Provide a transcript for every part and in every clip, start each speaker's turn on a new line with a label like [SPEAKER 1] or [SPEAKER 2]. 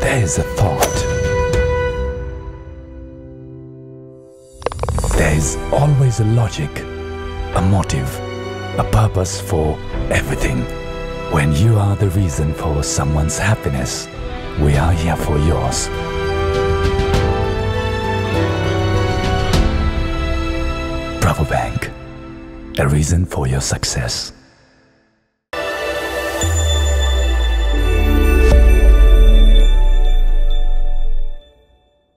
[SPEAKER 1] There is a thought. There is always a logic, a motive, a purpose for everything. When you are the reason for someone's happiness, we are here for yours. Bravo Bank, a reason for your success.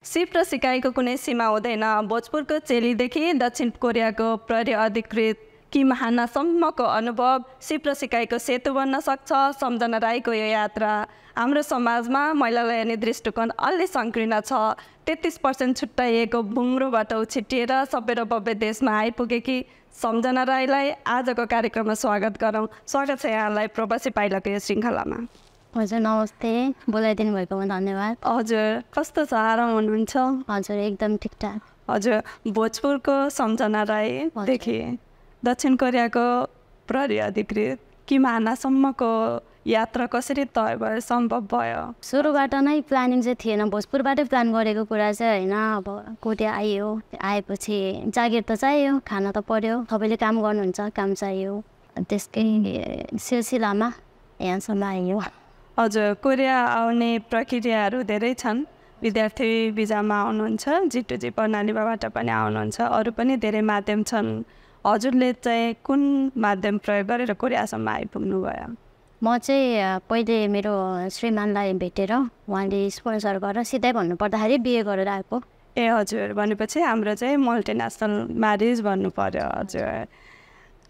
[SPEAKER 2] सिप र सिकाइको कुनै सीमा हुँदैन। भोजपुरको चेलीदेखि दक्षिण कोरियाको प्रहरी अधिकृत किम हानासम्मको अनुभव सिप र सिकाइको सेतु बन्न सक्छ। सम्झना राईको यो यात्रा हाम्रो समाजमा महिलालाई हेर्ने दृष्टिकोण अलि सङ्कीर्ण छ। 33% छुट्याइएको भुङ्रोबाट उछिटिएर सबै र भव्य देशमा आइपुगेकी सम्झना राईलाई आजको कार्यक्रममा स्वागत गरौँ। स्वागत छ यहाँलाई प्रवासी पाइलाको यो श्रृङ्खलामा।
[SPEAKER 3] हजुर नमस्ते, बोलाइदिनु भएकोमा धन्यवाद।
[SPEAKER 2] हजुर कस्तो छ, आराम हुनुहुन्छ?
[SPEAKER 3] हजुर एकदम ठिकठाक।
[SPEAKER 2] हजुर भोजपुरको सम्झना राईदेखि दक्षिण कोरियाको प्रहरी अधिकृत किम हानासम्मको यात्रा कसरी तय भयो, सम्भव भयो?
[SPEAKER 3] सुरुबाट नै प्लानिङ चाहिँ थिएन, भोजपुरबाटै प्लान गरेको कुरा चाहिँ होइन। अब कोरिया आइयो, आएपछि जागिर त चाहियो, खाना त पर्यो, सबैले काम गर्नुहुन्छ, काम चाहियो, त्यसकै सिलसिलामा यहाँसम्म आइयो।
[SPEAKER 2] हजुर कोरिया आउने प्रक्रियाहरू धेरै छन्। विद्यार्थी भिजामा आउनुहुन्छ, G2G प्रणालीबाट पनि आउनुहुन्छ, अरू पनि धेरै माध्यम छन्। हजुरले चाहिँ कुन माध्यम प्रयोग गरेर कोरियासम्म आइपुग्नु भयो?
[SPEAKER 3] म चाहिँ पहिले मेरो श्रीमानलाई भेटेर उहाँले स्पोन्सर गरेर सिधै भन्नुपर्दाखेरि बिहे गरेर आएको।
[SPEAKER 2] ए हजुर, भनेपछि हाम्रो चाहिँ मल्टिनेसनल म्यारिज भन्नु पर्यो। हजुर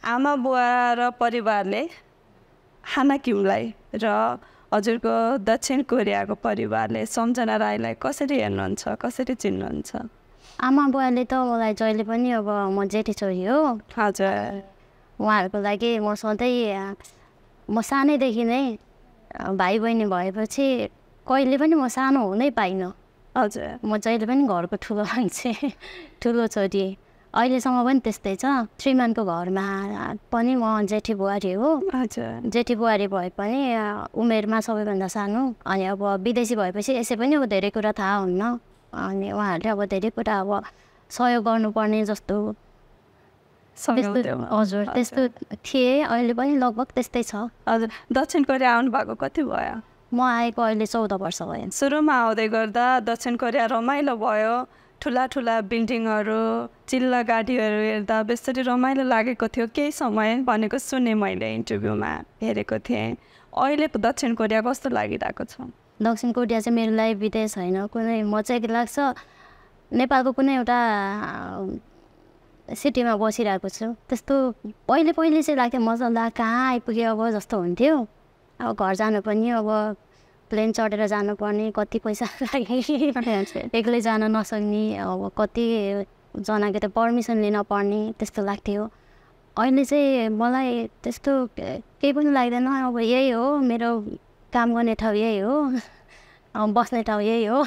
[SPEAKER 2] आमा बुवा र परिवारले हाना किमलाई र हजुरको दक्षिण कोरियाको परिवारले सम्झना राईलाई कसरी हेर्नुहुन्छ, कसरी चिन्नुहुन्छ?
[SPEAKER 3] आमा बुवाले त मलाई जहिले पनि अब म जेठी छोरी हो।
[SPEAKER 2] हजुर
[SPEAKER 3] उहाँहरूको लागि म सधैँ म सानैदेखि नै भाइ बहिनी भएपछि कहिले पनि म सानो हुनै पाइनँ।
[SPEAKER 2] हजुर
[SPEAKER 3] म जहिले पनि घरको ठुलो मान्छे, ठुलो छोरी। अहिलेसम्म पनि त्यस्तै छ। श्रीमानको घरमा पनि म जेठी बुहारी हो।
[SPEAKER 2] हजुर
[SPEAKER 3] जेठी बुहारी भए पनि उमेरमा सबैभन्दा सानो। अनि अब विदेशी भएपछि यसै पनि अब धेरै कुरा थाहा हुन्न। अनि उहाँहरूले अब धेरै कुरा अब सहयोग गर्नुपर्ने जस्तो हजुर त्यस्तो थिए। अहिले पनि लगभग त्यस्तै छ।
[SPEAKER 2] हजुर दक्षिण कोरिया आउनुभएको कति भयो?
[SPEAKER 3] म आएको अहिले 14 वर्ष भयो।
[SPEAKER 2] सुरुमा आउँदै गर्दा दक्षिण कोरिया रमाइलो भयो, ठुला ठुला बिल्डिङहरू, चिल्ला गाडीहरू हेर्दा बेसरी रमाइलो लागेको थियो केही समय भनेको सुने मैले, इन्टरभ्यूमा हेरेको थिएँ। अहिलेको दक्षिण कोरिया कस्तो लागिरहेको छ?
[SPEAKER 3] दक्षिण कोरिया चाहिँ मेरो लागि विदेश होइन, कुनै म चाहिँ के लाग्छ नेपालको कुनै एउटा सिटीमा बसिरहेको छु त्यस्तो। पहिले चाहिँ लाग्थ्यो मजा कहाँ आइपुग्यो अब जस्तो हुन्थ्यो। अब घर जानु पनि अब प्लेन चढेर जानुपर्ने, कति पैसा लाग्यो, एक्लै जान नसक्ने, अब कतिजनाको त पर्मिसन लिन पर्ने त्यस्तो लाग्थ्यो। अहिले चाहिँ मलाई त्यस्तो केही पनि लाग्दैन। अब यही हो मेरो काम गर्ने ठाउँ, यही हो बस्ने ठाउँ, यही हो।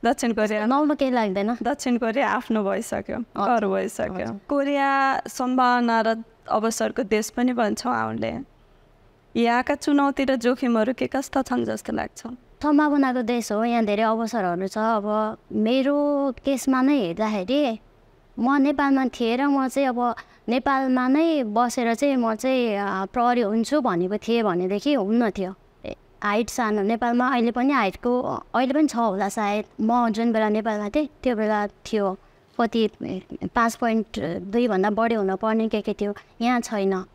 [SPEAKER 2] दक्षिण कोरिया
[SPEAKER 3] नौलो केही लाग्दैन।
[SPEAKER 2] दक्षिण कोरिया आफ्नो भइसक्यो, घर भइसक्यो। कोरिया सम्भावना र अवसरको देश पनि भन्छौँ हामीले। यहाँका चुनौती र जोखिमहरू के कस्ता छन् जस्तो लाग्छ?
[SPEAKER 3] सम्भावनाको देश हो, यहाँ धेरै अवसरहरू छ। अब मेरो केसमा नै हेर्दाखेरि म नेपालमा थिएँ र म चाहिँ अब नेपालमा नै बसेर चाहिँ म चाहिँ प्रहरी हुन्छु भनेको थिएँ भनेदेखि हुन्न थियो। हाइट सानो नेपालमा अहिले पनि हाइटको अहिले पनि छ होला सायद। म जुन बेला नेपालमा थिएँ त्यो बेला थियो कति 5.2 भन्दा बढी हुनुपर्ने के थियो, यहाँ छैन।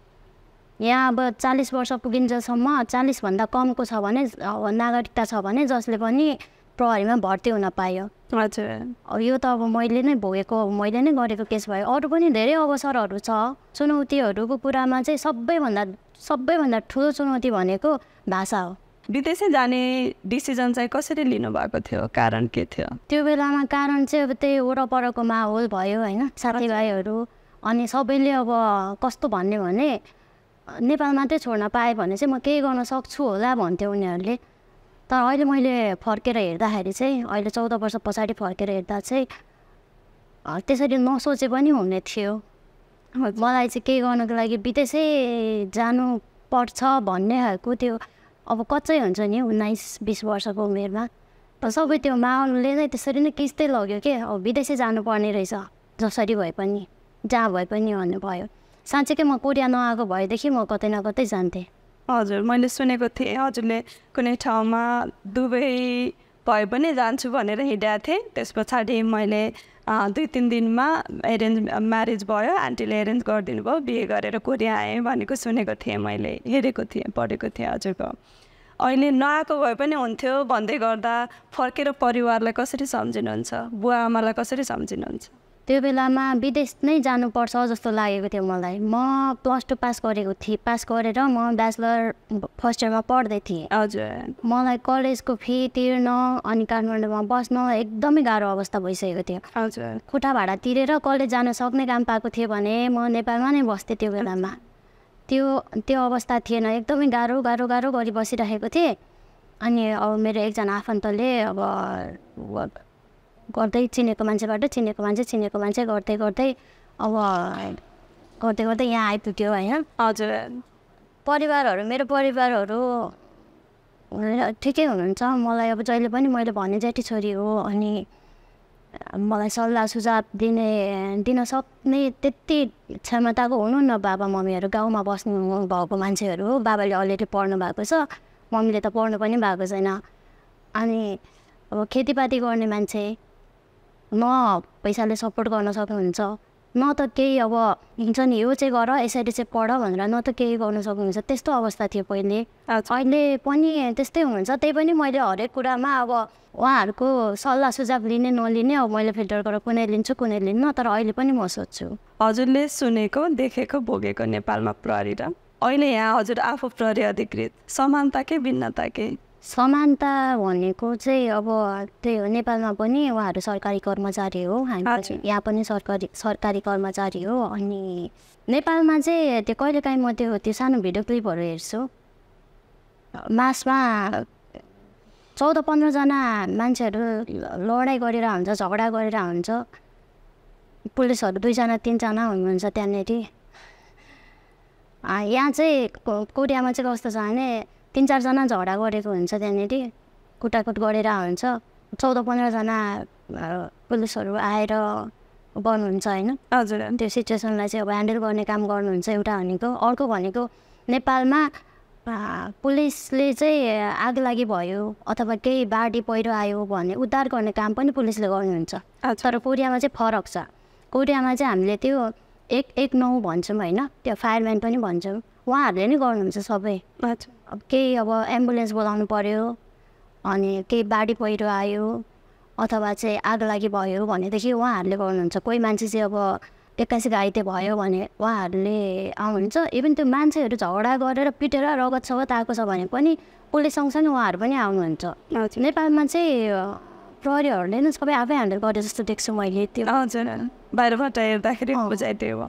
[SPEAKER 3] यहाँ अब 40 वर्ष पुगिन्जेलसम्म 40 भन्दा कमको छ भने नागरिकता छ भने जसले पनि प्रहरीमा भर्ती हुन पायो।
[SPEAKER 2] हजुर
[SPEAKER 3] अब यो त अब मैले नै भोगेको, मैले नै गरेको केस भयो। अरू पनि धेरै अवसरहरू छ। चुनौतीहरूको कुरामा चाहिँ सबैभन्दा ठुलो चुनौती भनेको भाषा हो।
[SPEAKER 2] विदेशी जाने डिसिजन चाहिँ कसरी लिनुभएको थियो, कारण के थियो?
[SPEAKER 3] त्यो बेलामा कारण चाहिँ अब त्यही वरपरको माहौल भयो होइन, साथीभाइहरू। अनि सबैले अब कस्तो भन्ने भने नेपाल मात्रै छोड्न पाएँ भने चाहिँ म केही गर्न सक्छु होला भन्थ्यो उनीहरूले। तर अहिले मैले फर्केर हेर्दाखेरि चाहिँ अहिले 14 वर्ष पछाडि फर्केर हेर्दा चाहिँ त्यसरी नसोचे पनि हुने थियो। मलाई चाहिँ केही गर्नको लागि विदेशै जानु पर्छ भन्ने खालको त्यो अब कच्चै हुन्छ नि 19-20 वर्षको उमेरमा सबै त्यो माहौलले नै त्यसरी नै किच्दै लग्यो के अब विदेशै जानुपर्ने रहेछ जसरी भए पनि जहाँ भए पनि भन्नुभयो। साँच्चीकै म कोरिया नआएको भएदेखि म कतै न कतै जान्थेँ।
[SPEAKER 2] हजुर मैले सुनेको थिएँ हजुरले कुनै ठाउँमा दुबई भए पनि जान्छु भनेर हिँडेको थिएँ। त्यस पछाडि मैले 2-3 दिनमा एरेन्ज म्यारेज भयो, आन्टीले एरेन्ज गरिदिनु भयो, बिहे गरेर कोरिया आएँ भनेको सुनेको थिएँ, मैले हेरेको थिएँ, पढेको थिएँ हजुरको। अहिले नआएको भए पनि हुन्थ्यो भन्दै गर्दा फर्केर परिवारलाई कसरी सम्झिनुहुन्छ, बुवा आमालाई कसरी सम्झिनुहुन्छ?
[SPEAKER 3] त्यो बेलामा विदेश नै जानुपर्छ जस्तो लागेको थियो मलाई। म +2 पास गरेको थिएँ, पास गरेर म ब्याचलर फर्स्ट इयरमा पढ्दै थिएँ।
[SPEAKER 2] हजुर
[SPEAKER 3] मलाई कलेजको फी तिर्न अनि काठमाडौँमा बस्न एकदमै गाह्रो अवस्था भइसकेको थियो।
[SPEAKER 2] हजुर
[SPEAKER 3] खुट्टा भाडा तिरेर कलेज जान सक्ने काम पाएको थियो भने म नेपालमा नै बस्थेँ। त्यो बेलामा त्यो अवस्था थिएन, एकदमै गाह्रो गरी बसिरहेको थिएँ। अनि अब मेरो एकजना आफन्तले अब गर्दै चिनेको मान्छेबाट चिनेको मान्छे गर्दै अब गर्दै यहाँ आइपुग्यो होइन।
[SPEAKER 2] हजुर
[SPEAKER 3] मेरो परिवारहरू ठिकै हुनुहुन्छ। मलाई अब जहिले पनि मैले भने जेठी छोरी हो अनि मलाई सल्लाह सुझाव दिन सक्ने त्यति क्षमताको हुनुहुन्न बाबा मम्मीहरू। गाउँमा बस्नु भएको मान्छेहरू हो, बाबाले अलरेडी पढ्नु भएको छ, मम्मीले त पढ्नु पनि भएको छैन। अनि अब खेतीपाती गर्ने मान्छे, न पैसाले सपोर्ट गर्न सक्नुहुन्छ, न त केही अब हुन्छ नि यो चाहिँ गर यसरी चाहिँ पढ भनेर न त केही गर्न सक्नुहुन्छ। त्यस्तो अवस्था थियो पहिले। अहिले पनि त्यस्तै हुनुहुन्छ। त्यही पनि मैले हरेक कुरामा अब उहाँहरूको सल्लाह सुझाव लिने नलिने अब मैले फिल्टर गरेर कुनै लिन्छु कुनै लिन्न। तर अहिले पनि म सोध्छु।
[SPEAKER 2] हजुरले सुनेको देखेको भोगेको नेपालमा प्रहरी र अहिले यहाँ हजुर आफू प्रहरी अधिकृत समानता के भिन्नता के?
[SPEAKER 3] समानता भनेको चाहिँ अब त्यही हो, नेपालमा पनि उहाँहरू सरकारी कर्मचारी हो, हामी यहाँ पनि सरकारी कर्मचारी हो। अनि नेपालमा चाहिँ त्यो कहिलेकाहीँ म त्यो सानो भिडियो क्लिपहरू हेर्छु, मासमा 14-15 जना मान्छेहरू लडाइँ गरेर हुन्छ, झगडा गरेर हुन्छ, पुलिसहरू 2-3 जना हुनुहुन्छ त्यहाँनिर। यहाँ चाहिँ कोरियामा चाहिँ कस्तो छ भने 3-4 जना झगडा गरेको हुन्छ, त्यहाँनिर कुटाकुट गरेर हुन्छ, 14-15 जना पुलिसहरू आएर गर्नुहुन्छ होइन।
[SPEAKER 2] हजुर
[SPEAKER 3] त्यो सिचुएसनलाई चाहिँ अब ह्यान्डल गर्ने काम गर्नुहुन्छ एउटा भनेको। अर्को भनेको नेपालमा पुलिसले चाहिँ आग लागि भयो अथवा केही बाढी पहिरो आयो भने उद्धार गर्ने काम पनि पुलिसले गर्नुहुन्छ। तर कोरियामा चाहिँ फरक छ। कोरियामा चाहिँ हामीले त्यो 119 भन्छौँ होइन, त्यो फायरम्यान पनि भन्छौँ, उहाँहरूले नै गर्नुहुन्छ सबै। अब केही अब एम्बुलेन्स बोलाउनु पर्यो अनि केही बाढी पहिरो आयो अथवा चाहिँ आग लागि भयो भनेदेखि उहाँहरूले गर्नुहुन्छ। कोही मान्छे चाहिँ अब 81 घाइते भयो भने उहाँहरूले आउनुहुन्छ। इभन त्यो मान्छेहरू झगडा गरेर पिटेर रगत सगत आएको छ भने पनि पुलिस सँगसँगै उहाँहरू पनि आउनुहुन्छ। नेपालमा चाहिँ प्रहरीहरूले नै सबै आफै ह्यान्डल गरे जस्तो देख्छु मैले। त्यो
[SPEAKER 2] हजुर बाहिरबाट हेर्दाखेरि बुझाइदियो।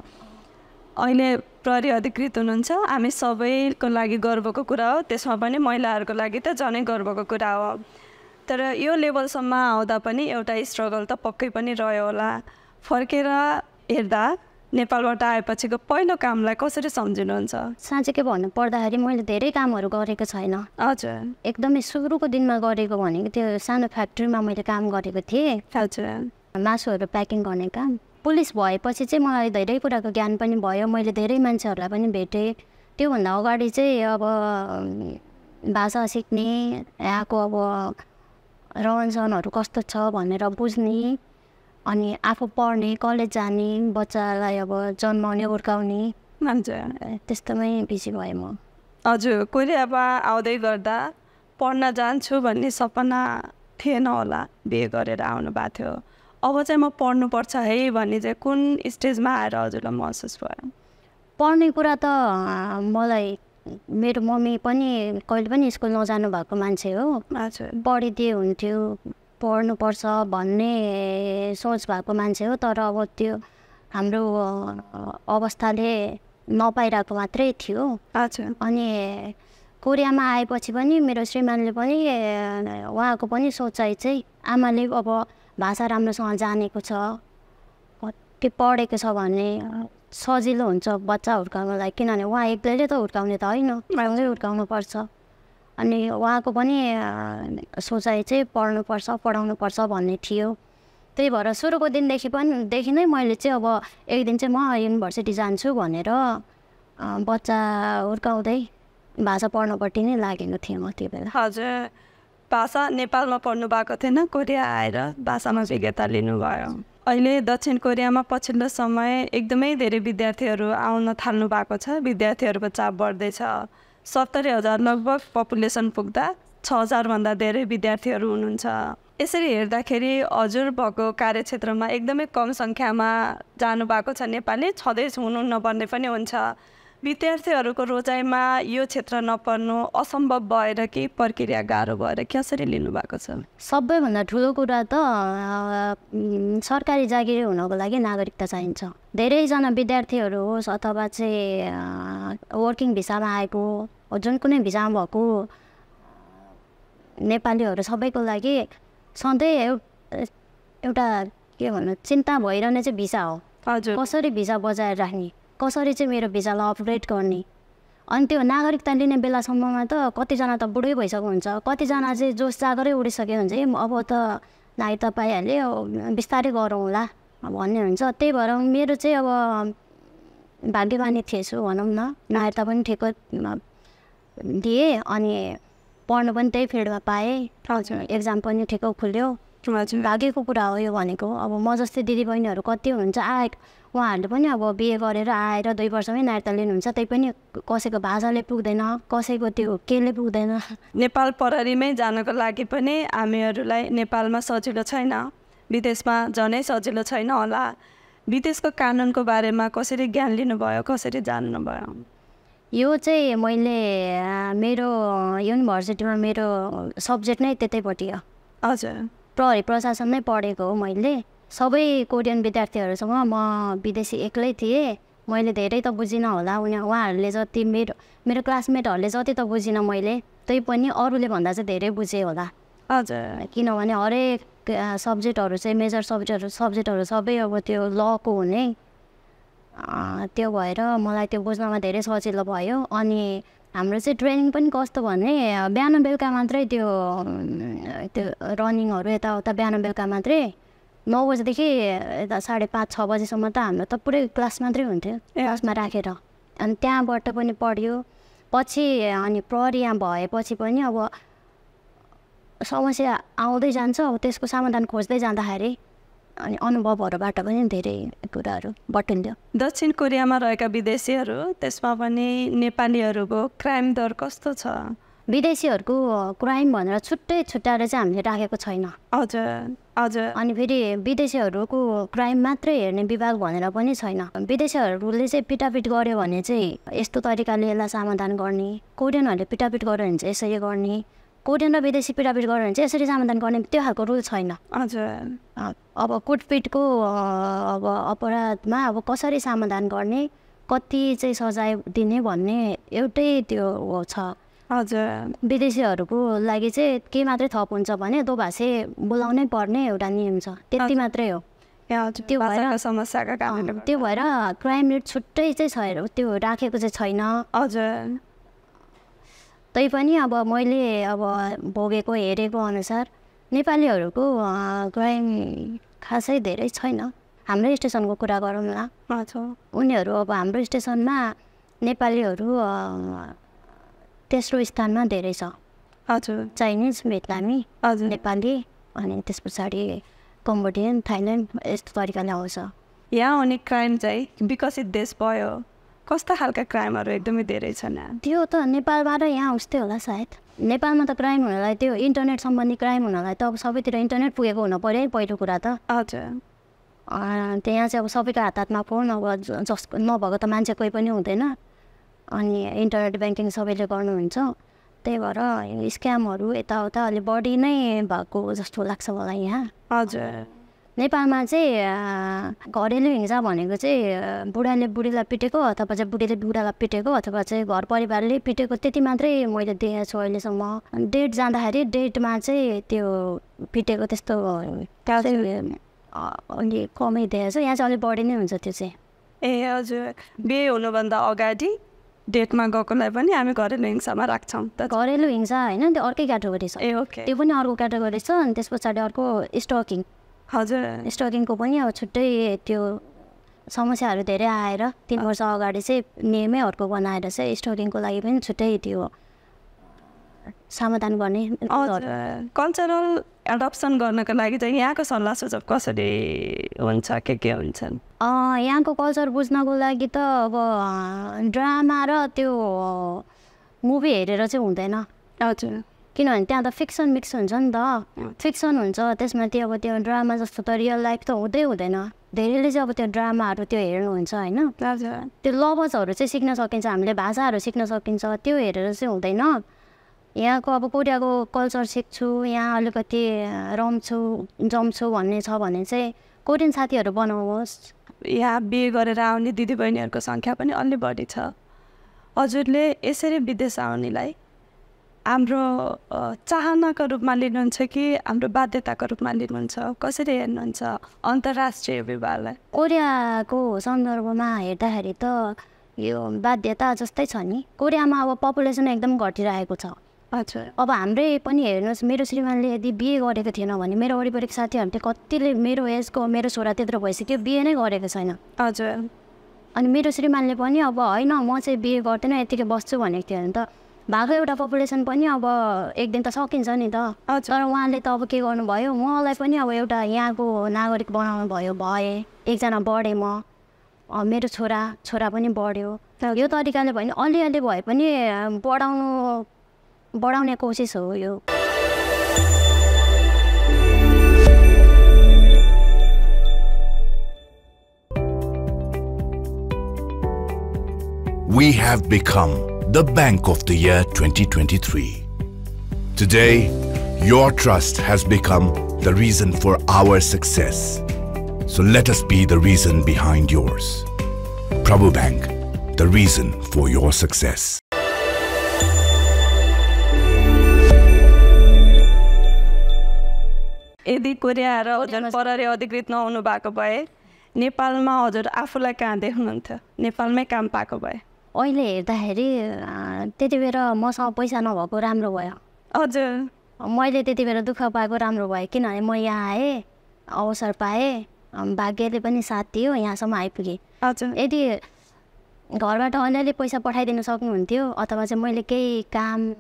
[SPEAKER 2] अहिले प्रहरी अधिकृत हुनुहुन्छ, हामी सबैको लागि गर्वको कुरा हो, त्यसमा पनि महिलाहरूको लागि त झनै गर्वको कुरा हो। तर यो लेभलसम्म आउँदा पनि एउटा स्ट्रगल त पक्कै पनि रह्यो होला। फर्केर हेर्दा नेपालबाट आएपछिको पहिलो कामलाई कसरी सम्झिनुहुन्छ?
[SPEAKER 3] साँच्चै भन्नु पर्दाखेरि मैले धेरै कामहरू गरेको छैन।
[SPEAKER 2] हजुर
[SPEAKER 3] एकदमै सुरुको दिनमा गरेको भनेको त्यो सानो फ्याक्ट्रीमा मैले काम गरेको थिएँ।
[SPEAKER 2] हजुर
[SPEAKER 3] मासुहरू प्याकिङ गर्ने काम। पुलिस भएपछि चाहिँ मलाई धेरै कुराको ज्ञान पनि भयो, मैले धेरै मान्छेहरूलाई पनि भेटेँ। त्योभन्दा अगाडि चाहिँ अब भाषा सिक्ने, यहाँको अब रहनसहनहरू कस्तो छ भनेर बुझ्ने, अनि आफू पढ्ने, कलेज जाने, बच्चालाई अब जन्माउने हुर्काउने, त्यस्तोमै बिजी भएँ म।
[SPEAKER 2] हजुर कोरियामा आउँदै गर्दा पढ्न जान्छु भन्ने सपना थिएन होला, बिहे गरेर आउनु भएको थियो। अब चाहिँ म पढ्नुपर्छ है भन्ने चाहिँ कुन स्टेजमा आएर हजुरलाई महसुस भयो?
[SPEAKER 3] पढ्ने कुरा त मलाई मेरो मम्मी पनि कहिले पनि स्कुल नजानु भएको मान्छे हो। पढिदिए हुन्थ्यो, पढ्नुपर्छ भन्ने सोच भएको मान्छे हो। तर अब त्यो हाम्रो अवस्थाले नपाइरहेको मात्रै थियो। अनि कोरियामा आएपछि पनि मेरो श्रीमानले पनि उहाँको पनि सोचाइ चाहिँ आमाले अब भाषा राम्रोसँग जानेको छ, त्यो पढेको छ भने सजिलो हुन्छ बच्चा हुर्काउनलाई, किनभने उहाँ एक्लैले त हुर्काउने त होइन, सँगै हुर्काउनु पर्छ। अनि उहाँको पनि सोचाइ चाहिँ पढ्नुपर्छ पढाउनुपर्छ भन्ने थियो। त्यही भएर सुरुको दिनदेखि नै मैले चाहिँ अब एक दिन चाहिँ म युनिभर्सिटी जान्छु भनेर बच्चा हुर्काउँदै भाषा पढ्नपट्टि नै लागेको थिएँ म त्यो बेला।
[SPEAKER 2] हजुर, भाषा नेपालमा पढ्नु भएको थिएन, कोरिया आएर भाषामा विज्ञता लिनुभयो। अहिले दक्षिण कोरियामा पछिल्लो समय एकदमै धेरै विद्यार्थीहरू आउन थाल्नु भएको छ, विद्यार्थीहरूको चाप बढ्दैछ। 70,000 लगभग पपुलेसन पुग्दा 6,000भन्दा धेरै विद्यार्थीहरू हुनुहुन्छ। यसरी हेर्दाखेरि हजुर भएको कार्यक्षेत्रमा एकदमै कम सङ्ख्यामा जानुभएको छ नेपाली, छँदैछ हुनु नपर्ने पनि हुन्छ। विद्यार्थीहरूको रोजाइमा यो क्षेत्र नपर्नु असम्भव भएर कि प्रक्रिया गाह्रो भएर कसरी लिनुभएको छ?
[SPEAKER 3] सबैभन्दा ठुलो कुरा त सरकारी जागिर हुनको लागि नागरिकता चाहिन्छ। धेरैजना विद्यार्थीहरू होस् अथवा चाहिँ वर्किङ भिसामा आएको जुन कुनै भिसामा भएको नेपालीहरू सबैको लागि सधैँ एउटा के भन्नु चिन्ता भइरहने चाहिँ भिसा हो।
[SPEAKER 2] हजुर,
[SPEAKER 3] कसरी भिसा बचाएर राख्ने, कसरी चाहिँ मेरो भिसालाई अपग्रेड गर्ने। अनि त्यो नागरिकता लिने बेलासम्ममा त कतिजना त बुढै भइसक्यो हुन्छ, कतिजना चाहिँ जोस जागरै उडिसक्यो हुन्छ कि अब त नागरिकता पाइहाल्यो बिस्तारै गरौँला भन्ने हुन्छ। त्यही भएर मेरो चाहिँ अब भाग्यमानी थिएछु भनौँ न, नागरिकता पनि ठिक दिएँ अनि पढ्नु पनि त्यही फिल्डमा पाएँ।
[SPEAKER 2] हजुर,
[SPEAKER 3] एक्जाम पनि ठिक खुल्यो।
[SPEAKER 2] हजुर,
[SPEAKER 3] भाग्यको कुरा हो यो भनेको। अब म जस्तै दिदीबहिनीहरू कति हुनुहुन्छ उहाँहरूले पनि अब बिए गरेर आएर 2 वर्षमै नागरिकता लिनुहुन्छ, त्यही पनि कसैको भाषाले पुग्दैन, कसैको त्यो केले पुग्दैन।
[SPEAKER 2] नेपाल प्रहरीमै जानको लागि पनि हामीहरूलाई नेपालमा सजिलो छैन, विदेशमा झनै सजिलो छैन होला। विदेशको कानुनको बारेमा कसरी ज्ञान लिनुभयो, कसरी जान्नुभयो?
[SPEAKER 3] यो चाहिँ मैले मेरो युनिभर्सिटीमा मेरो सब्जेक्ट नै त्यतैपट्टि हो।
[SPEAKER 2] हजुर,
[SPEAKER 3] प्रहरी प्रशासन नै पढेको हो मैले। सबै कोरियन विद्यार्थीहरूसँग म विदेशी एक्लै थिएँ। मैले धेरै त बुझिनँ होला, उहाँहरूले जति मेरो क्लासमेटहरूले जति त बुझिनँ मैले, त्यही पनि अरूले भन्दा चाहिँ धेरै बुझेँ होला।
[SPEAKER 2] हजुर,
[SPEAKER 3] किनभने हरेक सब्जेक्टहरू चाहिँ मेजर सब्जेक्टहरू सबै अब त्यो लको हुने, त्यो भएर मलाई त्यो बुझ्नमा धेरै सजिलो भयो। अनि हाम्रो चाहिँ ट्रेनिङ पनि कस्तो भने बिहान बेलुका मात्रै त्यो रनिङहरू यताउता बिहान बेलुका मात्रै 9 बजेदेखि यता 5:30-6 बजीसम्म त हाम्रो त पुरै क्लास मात्रै हुन्थ्यो, क्लासमा राखेर। अनि त्यहाँबाट पनि पढ्यो। पछि अनि प्रहरी यहाँ भएपछि पनि अब समस्या आउँदै जान्छ, अब त्यसको समाधान खोज्दै जाँदाखेरि अनि अनुभवहरूबाट पनि धेरै कुराहरू बटुल्यो।
[SPEAKER 2] दक्षिण कोरियामा रहेका विदेशीहरू, त्यसमा पनि नेपालीहरूको क्राइम दर कस्तो छ?
[SPEAKER 3] विदेशीहरूको क्राइम भनेर छुट्याएर चाहिँ हामीले राखेको छैन।
[SPEAKER 2] हजुर, हजुर,
[SPEAKER 3] अनि फेरि विदेशीहरूको क्राइम मात्रै हेर्ने विभाग भनेर पनि छैन। विदेशीहरूले चाहिँ पिटापिट गर्यो भने चाहिँ यस्तो तरिकाले यसलाई समाधान गर्ने, कोरियनहरूले पिटापिट गर्यो भने चाहिँ यसरी गर्ने, कोरियन र विदेशी पिटापिट गर्यो भने चाहिँ यसरी समाधान गर्ने, त्यो खालको रुल छैन।
[SPEAKER 2] हजुर,
[SPEAKER 3] अब कुटपिटको अब अपराधमा अब कसरी समाधान गर्ने, कति चाहिँ सजाय दिने भन्ने एउटै त्यो छ।
[SPEAKER 2] हजुर,
[SPEAKER 3] विदेशीहरूको लागि चाहिँ के मात्रै थप हुन्छ भने दोभाषी बोलाउनै पर्ने एउटा नियम छ, त्यति मात्रै हो।
[SPEAKER 2] त्यो भएर समस्याका कारणले
[SPEAKER 3] त्यो भएर क्राइम रेट छुट्टै चाहिँ छ, त्यो राखेको चाहिँ छैन।
[SPEAKER 2] हजुर,
[SPEAKER 3] तै पनि अब मैले अब भोगेको हेरेको अनुसार नेपालीहरूको क्राइम खासै धेरै छैन। हाम्रो स्टेसनको कुरा गरौँ न, उनीहरू अब हाम्रो स्टेसनमा नेपालीहरू तेस्रो स्थानमा धेरै छ।
[SPEAKER 2] हजुर,
[SPEAKER 3] चाइनिज, भियतनामी,
[SPEAKER 2] हजुर,
[SPEAKER 3] नेपाली अनि त्यस पछाडि कम्बोडियन, थाइल्यान्ड यस्तो तरिकाले आउँछ।
[SPEAKER 2] यहाँ हुने क्राइम चाहिँ विकसित देश भयो, कस्ता खालका क्राइमहरू एकदमै धेरै छन्?
[SPEAKER 3] त्यो त नेपालबाट यहाँ उस्तै होला सायद। नेपालमा त क्राइम हुनलाई त्यो इन्टरनेट सम्बन्धी क्राइम हुनलाई त अब सबैतिर इन्टरनेट पुगेको हुनु पऱ्यो है पहिलो कुरा त।
[SPEAKER 2] हजुर,
[SPEAKER 3] त्यहाँ चाहिँ अब सबैको हातमा फोन, अब जसको नभएको त मान्छे कोही पनि हुँदैन। अनि इन्टरनेट ब्याङ्किङ सबैले गर्नुहुन्छ, त्यही भएर स्क्यामहरू यताउता अलिक बढी नै भएको जस्तो लाग्छ मलाई यहाँ।
[SPEAKER 2] हजुर,
[SPEAKER 3] नेपालमा चाहिँ घरेलु हिंसा भनेको चाहिँ बुढाले बुढीलाई पिटेको अथवा चाहिँ बुढीले बुढालाई पिटेको अथवा चाहिँ घर परिवारले पिटेको त्यति मात्रै मैले देखेको छु अहिलेसम्म। डेट जाँदाखेरि डेटमा चाहिँ त्यो पिटेको त्यस्तो अलि कमै देखेको छु, यहाँ चाहिँ अलिक बढी नै हुन्छ त्यो चाहिँ।
[SPEAKER 2] ए हजुर, बिहे हुनुभन्दा अगाडि डेटमा गएकोलाई पनि हामी घरेलु हिंसामा राख्छौँ त
[SPEAKER 3] घरेलु हिंसा होइन त्यो अर्कै क्याटेगोरी छ
[SPEAKER 2] ए ओके
[SPEAKER 3] त्यो पनि अर्को क्याटेगोरी छ अनि त्यस पछाडि अर्को स्टकिङ
[SPEAKER 2] हजुर
[SPEAKER 3] स्टकिङको पनि अब छुट्टै त्यो समस्याहरू धेरै आएर 3 वर्ष अगाडि चाहिँ नियमै अर्को बनाएर चाहिँ स्टकिङको लागि पनि छुट्टै त्यो समाधान गर्ने
[SPEAKER 2] कल्चरल एडप्सन गर्नको लागि चाहिँ यहाँको सल्लाह सुझाव कसरी हुन्छ के हुन्छन्
[SPEAKER 3] यहाँको कल्चर बुझ्नको लागि त अब ड्रामा र त्यो मुभी हेरेर चाहिँ हुँदैन
[SPEAKER 2] हजुर
[SPEAKER 3] किनभने त्यहाँ त फिक्सन मिक्स हुन्छ नि त फिक्सन हुन्छ त्यसमा त्यो अब त्यो ड्रामा जस्तो त रियल लाइफ त हुँदैन धेरैले चाहिँ अब त्यो ड्रामाहरू त्यो हेर्नुहुन्छ होइन
[SPEAKER 2] हजुर
[SPEAKER 3] त्यो लभजहरू चाहिँ सिक्न सकिन्छ हामीले भाषाहरू सिक्न सकिन्छ त्यो हेरेर चाहिँ हुँदैन यहाँको अब कोरियाको कल्चर सिक्छु यहाँ अलिकति रम्छु जम्छु भन्ने छ भने चाहिँ कोरियन साथीहरू बनाउनुहोस्
[SPEAKER 2] यहाँ बिहे गरेर आउने दिदीबहिनीहरूको सङ्ख्या पनि अलि बढी छ हजुरले यसरी विदेश आउनेलाई हाम्रो चाहनाको रूपमा लिनुहुन्छ कि हाम्रो बाध्यताको रूपमा लिनुहुन्छ कसरी हेर्नुहुन्छ अन्तर्राष्ट्रिय विवाहलाई
[SPEAKER 3] कोरियाको सन्दर्भमा हेर्दाखेरि त यो बाध्यता जस्तै छ नि कोरियामा अब पपुलेसन एकदम घटिरहेको छ
[SPEAKER 2] हजुर
[SPEAKER 3] अब हाम्रै पनि हेर्नुहोस् मेरो श्रीमानले यदि बिहे गरेको थिएन भने मेरो वरिपरिको साथीहरू चाहिँ कतिले मेरो एजको मेरो छोरा त्यत्रो भइसक्यो बिहे नै गरेको छैन
[SPEAKER 2] हजुर
[SPEAKER 3] अनि मेरो श्रीमानले पनि अब होइन म चाहिँ बिहे गर्दैन यतिकै बस्छु भनेको थियो भने त भएको एउटा पपुलेसन पनि अब एक दिन त सकिन्छ नि त तर उहाँले त अब के गर्नुभयो मलाई पनि अब एउटा यहाँको नागरिक बनाउनु भयो भए एकजना बढेँ म मेरो छोरा पनि बढ्यो यो तरिकाले भयो भने अलिअलि भए पनि बढाउने कोसिस हो यो
[SPEAKER 1] We have become the Bank of the Year 2023. Today, your trust has become the reason for our success. So let us be the reason behind yours. Prabhu Bank, the reason for your success.
[SPEAKER 2] यदि Korea र हजुर पररे अधिकृत नहुनु भएको भए नेपालमा हजुर आफूलाई कहाँ देख्नुहुन्थ्यो नेपालमै काम पाएको भए
[SPEAKER 3] अहिले हेर्दाखेरि त्यति बेर मसँग पैसा नभएको राम्रो भयो
[SPEAKER 2] हजुर
[SPEAKER 3] मैले त्यति बेर दुःख पाएको राम्रो भयो किनभने म यहाँ आएँ अवसर पाएँ भाग्यले पनि साथ दियो यहाँसम्म आइपुगेँ
[SPEAKER 2] हजुर
[SPEAKER 3] यदि घरबाट अलिअलि पैसा पठाइदिनु सक्नुहुन्थ्यो अथवा चाहिँ मैले केही काम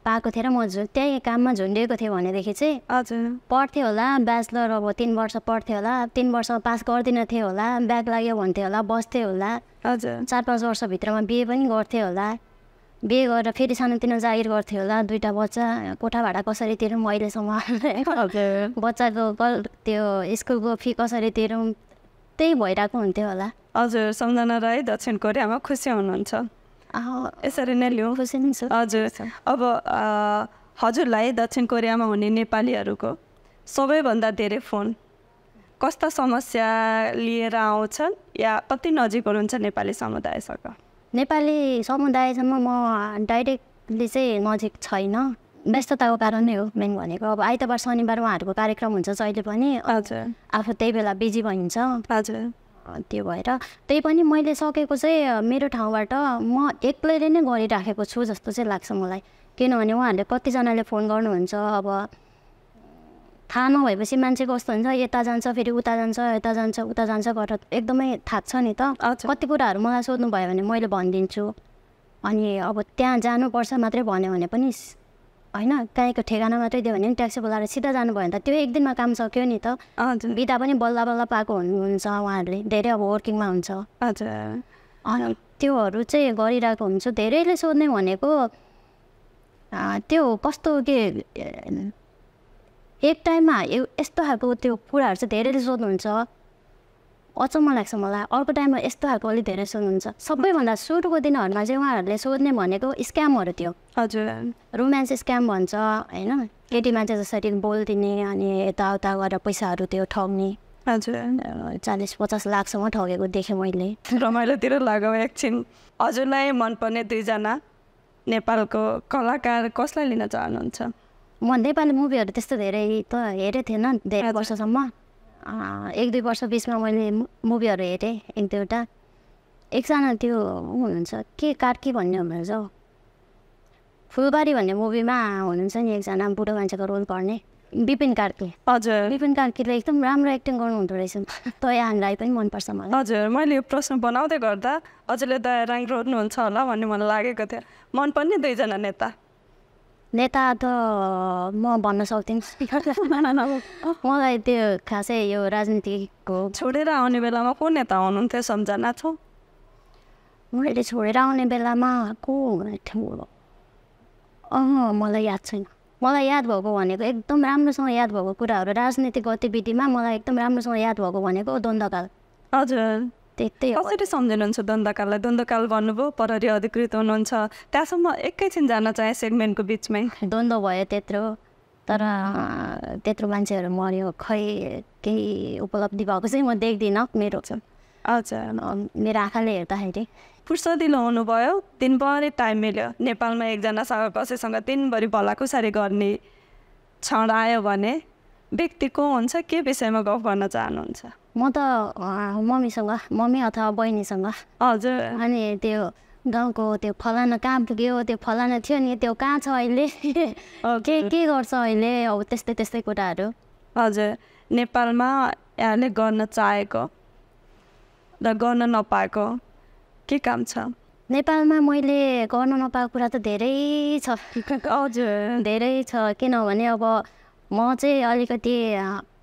[SPEAKER 3] पाएको थिएँ र म त्यही काममा झुन्डिएको थिएँ भनेदेखि चाहिँ
[SPEAKER 2] हजुर
[SPEAKER 3] पढ्थेँ होला ब्याचलर अब 3 वर्ष पढ्थेँ होला 3 वर्ष पास गर्दिनँ थिएँ होला ब्याक लाग्यो भन्थेँ होला बस्थेँ होला
[SPEAKER 2] हजुर
[SPEAKER 3] 4-5 वर्षभित्रमा बिहे पनि गर्थेँ होला बिहे गरेर फेरि सानोतिनो जागिर गर्थेँ होला 2टा बच्चा कोठा भाडा कसरी तिरौँ अहिलेसम्म बच्चाको त्यो स्कुलको फी कसरी तिरौँ त्यही भइरहेको हुन्थ्यो होला
[SPEAKER 2] हजुर सम्झना राई दक्षिण कोरियामा खुसी हुनुहुन्छ यसरी नै लिउँ
[SPEAKER 3] खुसी नै छु
[SPEAKER 2] हजुर अब हजुरलाई दक्षिण कोरियामा हुने नेपालीहरूको सबैभन्दा धेरै फोन कस्ता समस्या लिएर आउँछन् या कति नजिक हुनुहुन्छ नेपाली समुदायसँग
[SPEAKER 3] नेपाली समुदायसम्म म डाइरेक्टली चाहिँ नजिक छैन व्यस्तताको कारण नै हो मेन भनेको अब आइतबार शनिबार उहाँहरूको कार्यक्रम हुन्छ जहिले पनि
[SPEAKER 2] हजुर
[SPEAKER 3] आफू त्यही बेला बिजी भइन्छ
[SPEAKER 2] हजुर
[SPEAKER 3] त्यो भएर त्यही पनि मैले सकेको चाहिँ मेरो ठाउँबाट म एक्लैले नै गरिराखेको छु जस्तो चाहिँ लाग्छ मलाई किनभने उहाँहरूले कतिजनाले फोन गर्नुहुन्छ अब थाहा नभएपछि मान्छे कस्तो हुन्छ यता जान्छ फेरि उता जान्छ यता जान्छ उता जान्छ गरेर एकदमै थाक्छ नि त कति कुराहरू मलाई सोध्नुभयो भने मैले भनिदिन्छु अनि अब त्यहाँ जानुपर्छ मात्रै भन्यो भने पनि होइन कहीँको ठेगाना मात्रै दियो भने ट्याक्सी बोलाएर सिधा जानुभयो भने त त्यो एक दिनमा काम सक्यो नि त बिदा पनि बल्ल बल्ल पाएको हुनुहुन्छ उहाँहरूले धेरै अब वर्किङमा हुन्छ
[SPEAKER 2] हजुर
[SPEAKER 3] अनि त्योहरू चाहिँ गरिरहेको हुन्छु धेरैले सोध्ने भनेको त्यो कस्तो के एक टाइममा यस्तो खालको त्यो कुराहरू चाहिँ धेरैले सोध्नुहुन्छ अचम्म लाग्छ मलाई अर्को टाइममा यस्तो खालको अलिक धेरै सोध्नुहुन्छ सबैभन्दा सुरुको दिनहरूमा चाहिँ उहाँहरूले सोध्ने भनेको स्क्यामहरू थियो
[SPEAKER 2] हजुर
[SPEAKER 3] रोमान्स स्क्याम भन्छ होइन केटी मान्छे जसरी बोलिदिने अनि यताउता गरेर पैसाहरू त्यो ठग्ने
[SPEAKER 2] हजुर
[SPEAKER 3] 40-50 लाखसम्म ठगेको देखेँ मैले
[SPEAKER 2] रमाइलोतिर लगाऊ एकछिन हजुरलाई मनपर्ने 2जना नेपालको कलाकार कसलाई लिन चाहनुहुन्छ
[SPEAKER 3] म नेपाली मुभीहरू त्यस्तो धेरै त हेरेको थिएन धेरै वर्षसम्म 1-2 वर्ष बिचमा मैले मुभीहरू हेरेँ 1-2वटा एकजना त्यो हुनुहुन्छ के कार्की भन्ने हुनुहुन्छ हौ फुलबारी भन्ने मुभीमा हुनुहुन्छ नि एकजना बुढो मान्छेको रोल गर्ने विपिन कार्की
[SPEAKER 2] हजुर
[SPEAKER 3] विपिन कार्कीले एकदम राम्रो एक्टिङ गर्नुहुँदो रहेछ दयाहाङ राई पनि मनपर्छ मलाई
[SPEAKER 2] हजुर मैले यो प्रश्न बनाउँदै गर्दा हजुरले दयाहाङ रोज्नुहुन्छ होला भन्ने मलाई लागेको थियो मनपर्ने दुईजना नेता
[SPEAKER 3] नेता त म भन्न सक्दिनँ मलाई त्यो खासै यो राजनीतिको
[SPEAKER 2] छोडेर आउने बेलामा को नेता हुनुहुन्थ्यो सम्झना छ
[SPEAKER 3] मैले छोडेर आउने बेलामा को हुनुहुन्थ्यो मलाई याद छैन मलाई याद भएको भनेको एकदम राम्रोसँग याद भएको कुराहरू राजनीतिक गतिविधिमा मलाई एकदम राम्रोसँग याद भएको भनेको द्वन्द्वकाल
[SPEAKER 2] हजुर
[SPEAKER 3] त्यस्तै हो
[SPEAKER 2] कसरी सम्झिनुहुन्छ द्वन्द्वकाललाई द्वन्द्वकाल भन्नुभयो प्रहरी अधिकृत हुनुहुन्छ त्यहाँसम्म एकैछिन जान चाहे सेगमेन्टको बिचमै
[SPEAKER 3] द्वन्द्व भयो त्यत्रो तर त्यत्रो मान्छेहरू मऱ्यो खै केही उपलब्धि भएको चाहिँ म देख्दिनँ मेरो
[SPEAKER 2] हजुर
[SPEAKER 3] मेरो आँखाले हेर्दाखेरि
[SPEAKER 2] फुर्सदिलो हुनुभयो दिनभरि टाइम मिल्यो नेपालमा एकजनासँग कसैसँग दिनभरि भलाकुसारी गर्ने क्षण आयो भने व्यक्ति को हुन्छ के विषयमा गफ गर्न चाहनुहुन्छ
[SPEAKER 3] म त मम्मी अथवा बहिनीसँग
[SPEAKER 2] हजुर
[SPEAKER 3] अनि त्यो गाउँको त्यो फलाना कहाँ पुग्यो त्यो फलाना थियो नि त्यो कहाँ छ अहिले के गर्छ अहिले अब त्यस्तै त्यस्तै कुराहरू
[SPEAKER 2] हजुर नेपालमा यहाँले गर्न चाहेको र गर्न नपाएको के काम छ
[SPEAKER 3] नेपालमा मैले गर्न नपाएको कुरा त धेरै छ
[SPEAKER 2] हजुर
[SPEAKER 3] धेरै छ किनभने अब म चाहिँ अलिकति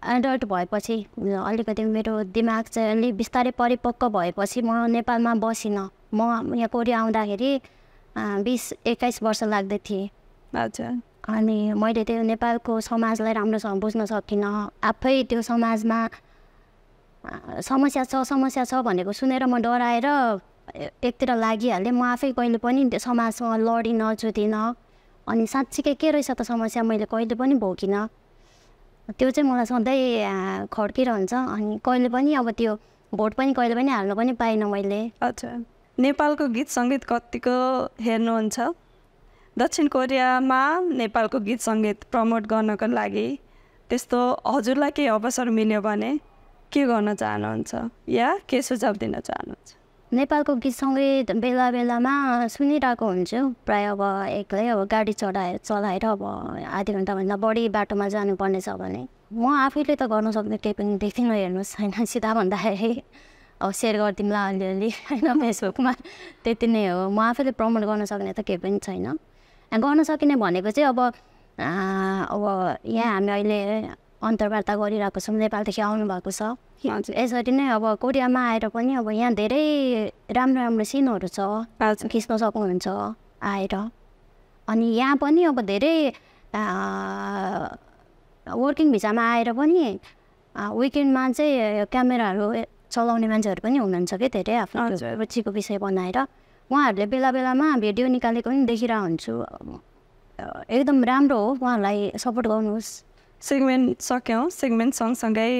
[SPEAKER 3] एडल्ट भएपछि अलिकति मेरो दिमाग चाहिँ अलिक बिस्तारै परिपक्व भएपछि म नेपालमा बसिनँ म यहाँ कोरिया आउँदाखेरि 20-21 वर्ष लाग्दै थिएँ
[SPEAKER 2] हजुर
[SPEAKER 3] अनि मैले त्यो नेपालको समाजलाई राम्रोसँग बुझ्न सकिनँ आफै त्यो समाजमा समस्या छ भनेको सुनेर म डराएर एकतिर लागिहालेँ म आफै कहिले पनि त्यो समाजसँग लडिनँ जुधिनँ अनि साँच्चीकै के रहेछ त समस्या मैले कहिले पनि भोगिनँ त्यो चाहिँ मलाई सधैँ खड्किरहन्छ अनि कहिले पनि अब त्यो भोट पनि कहिले पनि हाल्न पनि पाइनँ मैले
[SPEAKER 2] अच्छा नेपालको गीत सङ्गीत कतिको हेर्नुहुन्छ दक्षिण कोरियामा नेपालको गीत सङ्गीत प्रमोट गर्नको लागि त्यस्तो हजुरलाई केही अवसर मिल्यो भने के गर्न चाहनुहुन्छ या के सुझाव दिन चाहनुहुन्छ
[SPEAKER 3] नेपालको गीत सङ्गीत बेला बेलामा सुनिरहेको हुन्छु प्रायः अब एक्लै अब गाडी चलाएर अब आधी घन्टाभन्दा बढी बाटोमा जानुपर्ने छ भने म आफैले त गर्न सक्ने केही पनि देख्दिनँ हेर्नुहोस् होइन सिधा भन्दाखेरि अब सेयर गरिदिउँला अलिअलि होइन फेसबुकमा त्यति नै हो म आफैले प्रमोट गर्न सक्ने त केही पनि छैन गर्न सकिने भनेको चाहिँ अब यहाँ हामी अहिले अन्तर्वार्ता गरिरहेको छौँ नेपालदेखि आउनुभएको छ यसरी नै अब कोरियामा आएर पनि अब यहाँ धेरै राम्रो राम्रो सिनहरू छ खिच्न सक्नुहुन्छ आएर अनि यहाँ पनि अब धेरै वर्किङ भिजामा आएर पनि विकेन्डमा चाहिँ क्यामेराहरू चलाउने मान्छेहरू पनि हुनुहुन्छ क्या धेरै आफ्नो रुचिको विषय बनाएर उहाँहरूले बेला बेलामा भिडियो निकालेको पनि देखिरहेको हुन्छु एकदम राम्रो हो उहाँहरूलाई सपोर्ट गर्नुहोस्
[SPEAKER 2] सेगमेन्ट सक्यौँ सेगमेन्ट सँगसँगै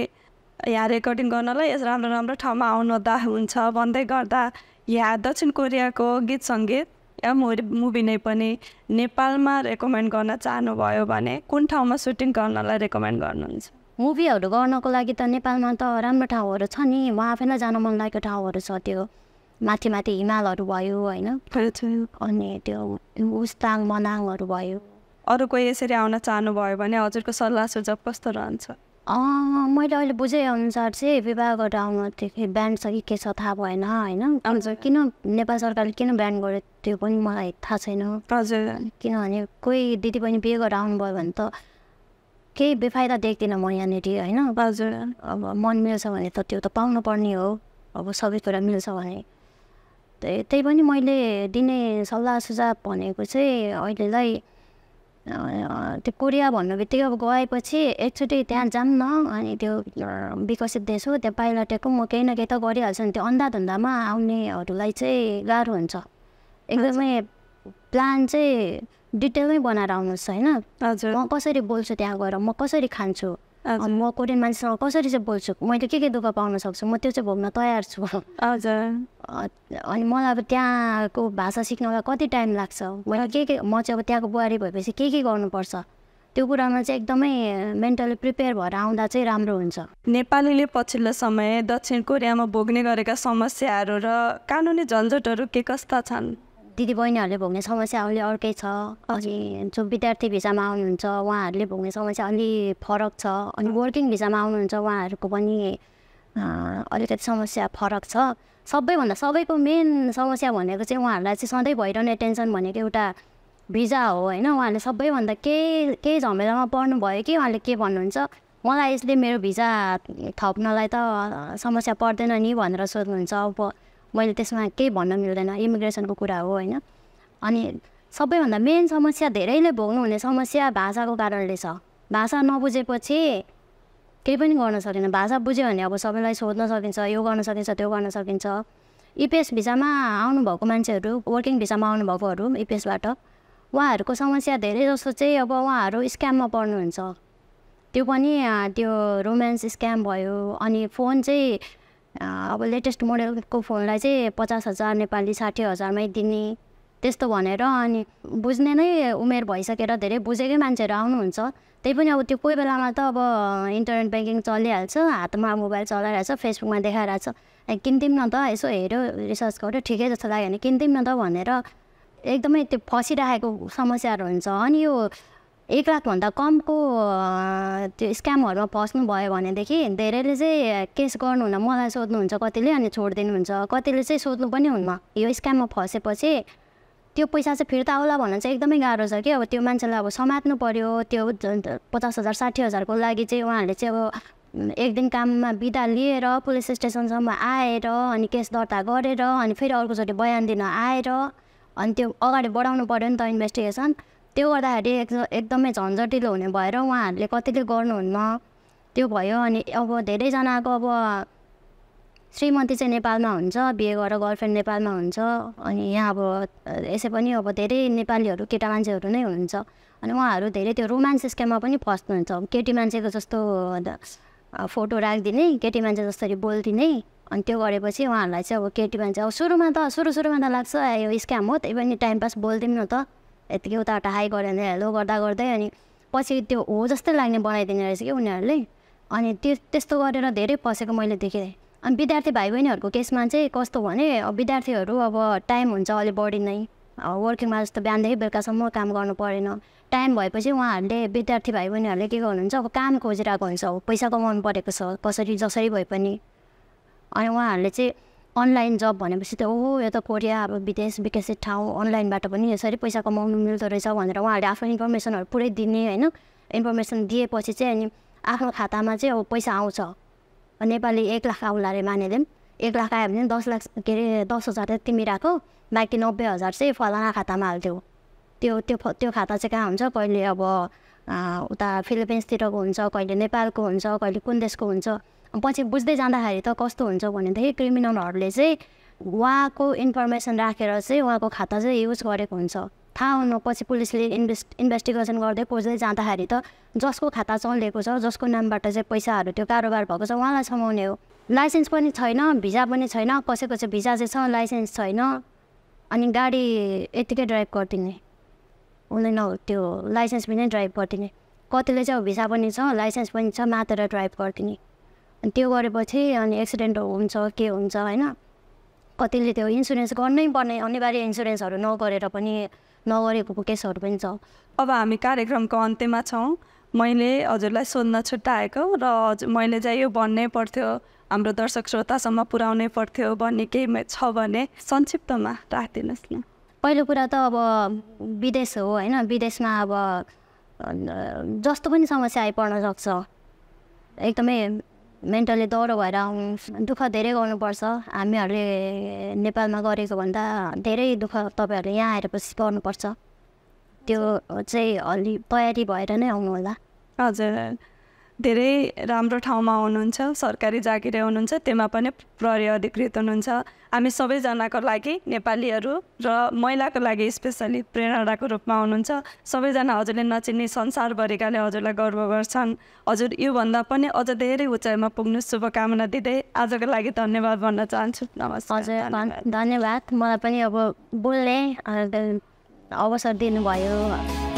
[SPEAKER 2] यहाँ रेकर्डिङ गर्नलाई यस राम्रो राम्रो ठाउँमा आउनुहुँदा हुन्छ भन्दै गर्दा यहाँ दक्षिण कोरियाको गीत सङ्गीत या मुभी नै पनि नेपालमा रेकमेन्ड गर्न चाहनुभयो भने कुन ठाउँमा सुटिङ गर्नलाई रेकमेन्ड गर्नुहुन्छ
[SPEAKER 3] मुभीहरू गर्नको लागि त नेपालमा त राम्रो ठाउँहरू छ नि म आफैलाई जान मन लागेको ठाउँहरू छ त्यो माथि माथि हिमालहरू भयो होइन अनि त्यो उस्ताङ मनाङहरू भयो
[SPEAKER 2] अरू कोही यसरी आउन चाहनुभयो भने हजुरको सल्लाह सुझाव कस्तो रहन्छ
[SPEAKER 3] मैले अहिले बुझेअनुसार चाहिँ विवाह गरेर आउनु त्यो ब्यान्ड छ कि के छ थाहा भएन होइन किन नेपाल सरकारले किन ब्यान्ड गर्यो त्यो पनि मलाई थाहा छैन
[SPEAKER 2] हजुर
[SPEAKER 3] किनभने कोही दिदी पनि बिहे गरेर आउनुभयो भने त केही बेफाइदा देख्दिनँ म यहाँनिर होइन
[SPEAKER 2] हजुर
[SPEAKER 3] अब मन मिल्छ भने त त्यो त पाउनु पर्ने हो अब सबै कुरा मिल्छ भने त्यही पनि मैले दिने सल्लाह सुझाव भनेको चाहिँ अहिलेलाई त्यो कोरिया भन्नु बित्तिकै अब गएपछि एकचोटि त्यहाँ जाऊँ न अनि त्यो विकसित देश हो त्यहाँ पाइलटेको म केही न केही त गरिहाल्छु नि त्यो अन्धाधुन्दामा आउनेहरूलाई चाहिँ गाह्रो हुन्छ एकदमै प्लान चाहिँ डिटेलमै बनाएर आउनुहोस् होइन
[SPEAKER 2] हजुर
[SPEAKER 3] म कसरी बोल्छु त्यहाँ गएर म कसरी खान्छु म कोरियन मान्छेसँग कसरी चाहिँ बोल्छु मैले के दुःख पाउन सक्छु म त्यो चाहिँ भोग्न तयार छु
[SPEAKER 2] हजुर
[SPEAKER 3] अनि मलाई अब त्यहाँको भाषा सिक्नलाई कति टाइम लाग्छ मैले म चाहिँ अब त्यहाँको बुहारी भएपछि के गर्नुपर्छ त्यो कुरामा चाहिँ एकदमै मेन्टली प्रिपेयर भएर आउँदा चाहिँ राम्रो हुन्छ।
[SPEAKER 2] नेपालीले पछिल्लो समय दक्षिण कोरियामा भोग्ने गरेका समस्याहरू र कानुनी झन्झटहरू के कस्ता छन्?
[SPEAKER 3] दिदीबहिनीहरूले भोग्ने समस्या अलि अर्कै छ। अनि जो विद्यार्थी भिसामा आउनुहुन्छ उहाँहरूले भोग्ने समस्या अलि फरक छ। अनि वर्किङ भिसामा आउनुहुन्छ उहाँहरूको पनि अलिकति समस्या फरक छ। सबैको मेन समस्या भनेको चाहिँ उहाँहरूलाई चाहिँ सधैँ भइरहने टेन्सन भनेको एउटा भिजा हो होइन। उहाँहरूले सबैभन्दा केही झमेलामा पर्नुभयो कि उहाँले के भन्नुहुन्छ, मलाई यसले मेरो भिजा थप्नलाई त समस्या पर्दैन नि भनेर सोध्नुहुन्छ। अब मैले त्यसमा केही भन्न मिल्दैन, इमिग्रेसनको कुरा हो होइन। अनि सबैभन्दा मेन समस्या धेरैले भोग्नुहुने समस्या भाषाको कारणले छ। भाषा नबुझेपछि केही पनि गर्न सकिँदैन। भाषा बुझ्यो भने अब सबैलाई सोध्न सकिन्छ, यो गर्न सकिन्छ, त्यो गर्न सकिन्छ। इपिएस भिसामा आउनुभएको मान्छेहरू, वर्किङ भिसामा आउनुभएकोहरू इपिएसबाट, उहाँहरूको समस्या धेरै जस्तो चाहिँ अब उहाँहरू स्क्याममा पर्नुहुन्छ। त्यो पनि त्यो रोमान्स स्क्याम भयो। अनि फोन चाहिँ अब लेटेस्ट मोडलको फोनलाई चाहिँ 50,000 नेपाली 60,000मै दिने त्यस्तो भनेर। अनि बुझ्ने नै उमेर भइसकेर धेरै बुझेकै मान्छेहरू आउनुहुन्छ। त्यही पनि अब त्यो कोही बेलामा त अब इन्टरनेट ब्याङ्किङ चलिहाल्छ, हातमा मोबाइल चलाइरहेछ, फेसबुकमा देखाइरहेछ, किनिदिउँ न त, यसो हेऱ्यो रिसर्च गर्यो, ठिकै जस्तो लाग्यो भने किनिदिउँ न त भनेर एकदमै त्यो फसिरहेको समस्याहरू हुन्छ। अनि यो 1 लाखभन्दा कमको त्यो स्क्यामहरूमा फस्नुभयो भनेदेखि धेरैले चाहिँ केस गर्नुहुन्न, मलाई सोध्नुहुन्छ कतिले, अनि छोडिदिनुहुन्छ। कतिले चाहिँ सोध्नु पनि हुन्न। यो स्क्याममा फसेपछि त्यो पैसा चाहिँ फिर्ता आउला भन्न चाहिँ एकदमै गाह्रो छ कि। अब त्यो मान्छेलाई अब समात्नु पर्यो। त्यो 50,000 60,000को लागि चाहिँ उहाँहरूले चाहिँ अब एक दिन काममा बिदा लिएर पुलिस स्टेसनसम्म आएर अनि केस दर्ता गरेर अनि फेरि अर्कोचोटि बयान दिन आएर अनि त्यो अगाडि बढाउनु पर्यो नि त इन्भेस्टिगेसन। त्यो गर्दाखेरि एकदमै झन्झटिलो हुने भएर उहाँहरूले कतिले गर्नुहुन्न, त्यो भयो। अनि अब धेरैजनाको अब श्रीमती चाहिँ नेपालमा हुन्छ, बिहे गरेर गर्लफ्रेन्ड नेपालमा हुन्छ। अनि यहाँ अब यसै पनि अब धेरै नेपालीहरू केटा मान्छेहरू नै हुनुहुन्छ। अनि उहाँहरू धेरै त्यो रोमान्स स्क्याममा पनि फस्नुहुन्छ। केटी मान्छेको जस्तो फोटो राखिदिने, केटी मान्छे जसरी बोलिदिने, अनि त्यो गरेपछि उहाँहरूलाई चाहिँ अब केटी मान्छे अब सुरुमा त लाग्छ यो स्क्याम हो, त्यही पनि टाइम पास बोलिदिउँ न त, यतिकै उताबाट हाई गऱ्यो भने हेलो गर्दा गर्दै अनि पछि त्यो हो जस्तै लाग्ने बनाइदिने रहेछ कि उनीहरूले। अनि त्यस्तो गरेर धेरै फसेको मैले देखेँ। अनि विद्यार्थी भाइ बहिनीहरूको केसमा चाहिँ कस्तो भने विद्यार्थीहरू अब टाइम हुन्छ अलि बढी नै, वर्किङमा जस्तो बिहानदेखि बेलुकासम्म काम गर्नु परेन। टाइम भएपछि उहाँहरूले विद्यार्थी भाइ बहिनीहरूले के गर्नुहुन्छ, अब काम खोजिरहेको हुन्छ, अब पैसा कमाउनु परेको छ जसरी भए पनि। अनि उहाँहरूले चाहिँ अनलाइन जब भनेपछि त यो त कोरिया अब विदेश विकसित ठाउँ, अनलाइनबाट पनि यसरी पैसा कमाउनु मिल्दो रहेछ भनेर उहाँहरूले आफ्नो इन्फर्मेसनहरू पुरै दिने होइन। इन्फर्मेसन दिएपछि चाहिँ अनि आफ्नो खातामा चाहिँ अब पैसा आउँछ। नेपाली 1 लाख आउला अरे मानिदिउँ, 1 लाख आयो भने 10 लाख के अरे 10,000 त तिमी राखौ, बाँकी 90,000 चाहिँ फलाना खातामा हाल्थ्यौ। त्यो खाता चाहिँ कहाँ हुन्छ, कहिले अब उता फिलिपिन्सतिरको हुन्छ, कहिले नेपालको हुन्छ, कहिले कुन देशको हुन्छ। पछि बुझ्दै जाँदाखेरि त कस्तो हुन्छ भनेदेखि क्रिमिनलहरूले चाहिँ उहाँको इन्फर्मेसन राखेर चाहिँ उहाँको खाता चाहिँ युज गरेको हुन्छ। थाहा हुनु पछि पुलिसले इन्भेस्टिगेसन गर्दै खोज्दै जाँदाखेरि त जसको खाता चलेको छ, जसको नामबाट चाहिँ पैसाहरू त्यो कारोबार भएको छ उहाँलाई समाउने हो। लाइसेन्स पनि छैन, भिजा पनि छैन, कसैको चाहिँ भिजा चाहिँ छ, लाइसेन्स छैन, अनि गाडी यत्तिकै ड्राइभ गरिदिने, उसले त्यो लाइसेन्स पनि ड्राइभ गरिदिने। कतिले चाहिँ भिजा पनि छ, लाइसेन्स पनि छ, मातेर ड्राइभ गरिदिने। अनि त्यो गरेपछि अनि एक्सिडेन्ट हुन्छ के हुन्छ होइन। कतिले त्यो इन्सुरेन्स गर्नै पर्ने अनिवार्य इन्सुरेन्सहरू नगरेर पनि नगरेको केसहरू पनि छ।
[SPEAKER 2] अब हामी कार्यक्रमको अन्त्यमा छौँ। मैले हजुरलाई सोध्न छुट्याएको र मैले चाहिँ यो भन्नै पर्थ्यो, हाम्रो दर्शक श्रोतासम्म पुर्याउनै पर्थ्यो भन्ने केही छ भने संक्षिप्तमा राखिदिनुहोस् न।
[SPEAKER 3] पहिलो कुरा त अब विदेश हो होइन। विदेशमा अब जस्तो पनि समस्या आइपर्न सक्छ। एकदमै मेन्टली दह्रो भएर दुःख धेरै गर्नुपर्छ। हामीहरूले नेपालमा गरेको भन्दा धेरै दुःख तपाईँहरूले यहाँ आएपछि गर्नुपर्छ। त्यो चाहिँ अलि तयारी भएर नै आउनु होला।
[SPEAKER 2] हजुर, धेरै राम्रो ठाउँमा हुनुहुन्छ, सरकारी जागिरे हुनुहुन्छ, त्यसमा पनि प्रहरी अधिकृत हुनुहुन्छ। हामी सबैजनाको लागि, नेपालीहरू र महिलाको लागि स्पेसली प्रेरणाको रूपमा हुनुहुन्छ। सबैजना हजुरले नचिन्ने संसारभरिकाले हजुरलाई गर्व गर्छन्। हजुर योभन्दा पनि अझ धेरै उचाइमा पुग्नु शुभकामना दिँदै आजको लागि धन्यवाद भन्न चाहन्छु। नमस्कार।
[SPEAKER 3] हजुर धन्यवाद। मलाई पनि अब बोल्ने अवसर दिनुभयो।